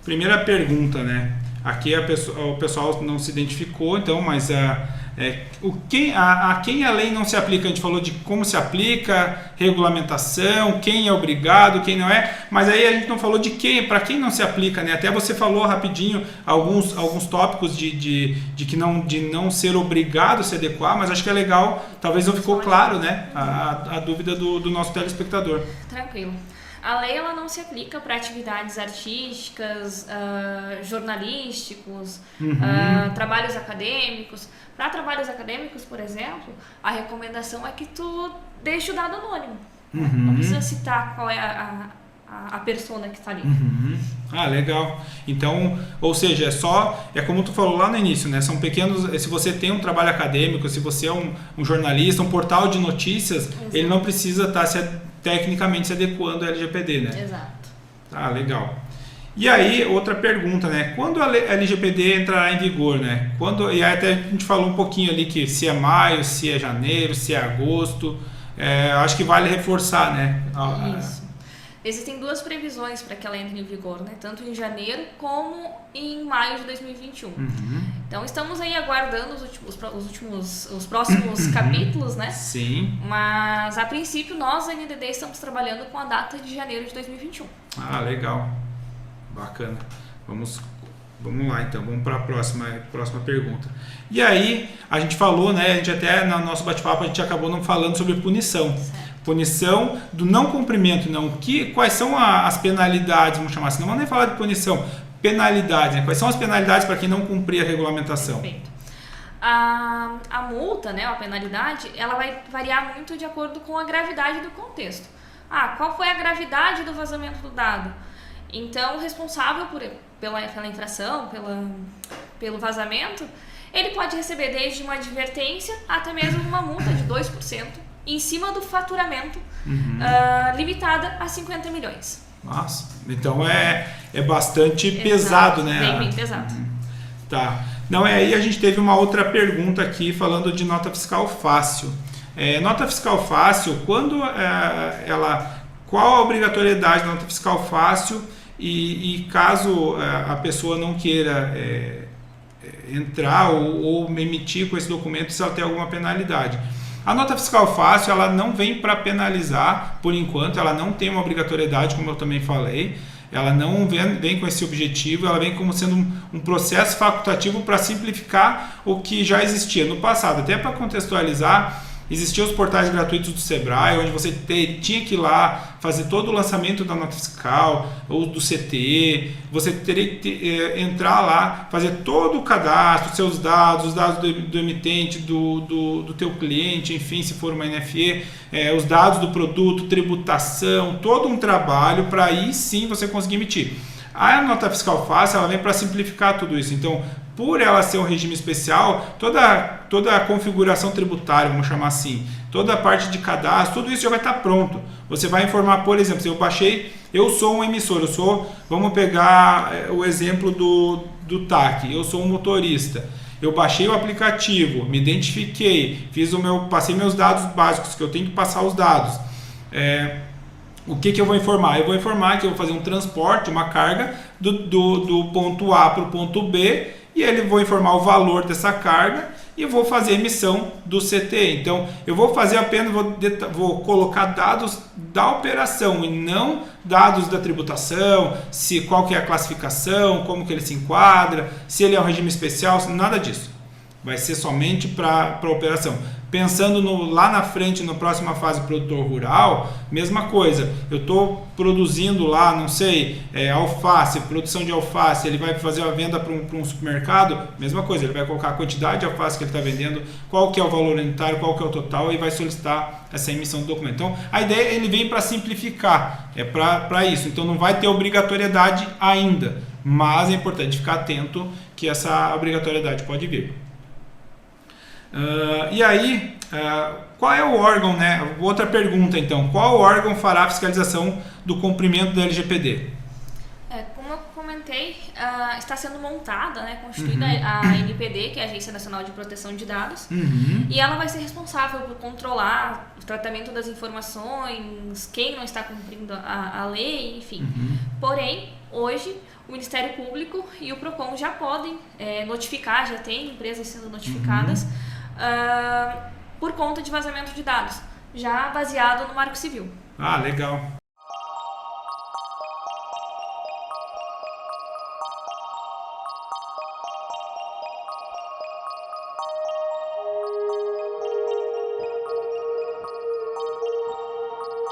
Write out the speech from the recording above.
Primeira pergunta, né? Aqui o pessoal não se identificou, então, mas a quem a lei não se aplica? A gente falou de como se aplica, regulamentação, quem é obrigado, quem não é, mas aí a gente não falou de quem, para quem não se aplica, né? Até você falou rapidinho alguns tópicos de não ser obrigado a se adequar, mas acho que é legal, talvez não ficou claro, né? A dúvida do nosso telespectador. Tranquilo. A lei ela não se aplica para atividades artísticas, jornalísticos, trabalhos acadêmicos. Para trabalhos acadêmicos, por exemplo, a recomendação é que tu deixe o dado anônimo. Não precisa citar qual é a persona que está ali. Ah, legal. Então, ou seja, é como tu falou lá no início, né? São pequenos. Se você tem um trabalho acadêmico, se você é um jornalista, um portal de notícias, exato, ele não precisa estar tecnicamente se adequando ao LGPD, né? Exato. Ah, legal. E aí, outra pergunta, né? Quando a LGPD entrará em vigor, né? E aí até a gente falou um pouquinho ali que se é maio, se é janeiro, se é agosto. Acho que vale reforçar, né? Isso. Existem duas previsões para que ela entre em vigor, né? Tanto em janeiro como em maio de 2021. Então estamos aí aguardando os próximos capítulos, né? Sim. Mas a princípio nós, da NDD, estamos trabalhando com a data de janeiro de 2021. Ah, legal. Bacana. Vamos lá então, vamos para a próxima pergunta. E aí, a gente falou, né? A gente até no nosso bate-papo a gente acabou não falando sobre punição. Certo. Punição do não cumprimento, não. Quais são as penalidades, vamos chamar assim, não vamos nem falar de punição, penalidades, né? Quais são as penalidades para quem não cumprir a regulamentação? Perfeito. A multa, né, a penalidade, ela vai variar muito de acordo com a gravidade do contexto. Qual foi a gravidade do vazamento do dado? Então, o responsável pela infração, pelo vazamento, ele pode receber desde uma advertência até mesmo uma multa de 2%. Em cima do faturamento, limitada a 50 milhões. Nossa, então é bastante pesado, né? Bem pesado. Tá. Não, aí a gente teve uma outra pergunta aqui falando de nota fiscal fácil. Nota fiscal fácil, qual a obrigatoriedade da nota fiscal fácil e caso a pessoa não queira entrar ou emitir com esse documento, se ela tem alguma penalidade? A nota fiscal fácil, ela não vem para penalizar, por enquanto, ela não tem uma obrigatoriedade, como eu também falei, ela não vem com esse objetivo, ela vem como sendo um processo facultativo para simplificar o que já existia no passado. Até para contextualizar, existiam os portais gratuitos do Sebrae, onde você tinha que ir lá fazer todo o lançamento da nota fiscal ou do CTE, você teria que entrar lá, fazer todo o cadastro, seus dados, os dados do emitente, do teu cliente, enfim, se for uma NFE, os dados do produto, tributação, todo um trabalho para aí sim você conseguir emitir. A nota fiscal fácil, ela vem para simplificar tudo isso. Então, por ela ser um regime especial, toda a configuração tributária, vamos chamar assim, toda a parte de cadastro, tudo isso já vai estar pronto. Você vai informar, por exemplo, se eu baixei, eu sou um emissor, vamos pegar o exemplo do TAC, eu sou um motorista. Eu baixei o aplicativo, me identifiquei, passei meus dados básicos, que eu tenho que passar os dados. O que eu vou informar? Eu vou informar que eu vou fazer um transporte, uma carga do ponto A para o ponto B, e ele vou informar o valor dessa carga e vou fazer a emissão do CTE. Então, eu vou fazer apenas, vou colocar dados da operação e não dados da tributação, qual que é a classificação, como que ele se enquadra, se ele é um regime especial, nada disso. Vai ser somente para a operação. Pensando lá na frente, na próxima fase produtor rural, mesma coisa. Eu estou produzindo lá, não sei, alface, produção de alface, ele vai fazer a venda para um supermercado, mesma coisa, ele vai colocar a quantidade de alface que ele está vendendo, qual que é o valor unitário, qual que é o total e vai solicitar essa emissão do documento. Então, a ideia, ele vem para simplificar, para isso. Então, não vai ter obrigatoriedade ainda, mas é importante ficar atento que essa obrigatoriedade pode vir. E aí, qual é o órgão, né? Outra pergunta então, qual órgão fará a fiscalização do cumprimento da LGPD? Como eu comentei, está sendo montada, né, constituída a NPD, que é a Agência Nacional de Proteção de Dados, e ela vai ser responsável por controlar o tratamento das informações, quem não está cumprindo a lei, enfim. Porém, hoje, o Ministério Público e o PROCON já podem notificar, já tem empresas sendo notificadas por conta de vazamento de dados, já baseado no Marco Civil. Ah, legal.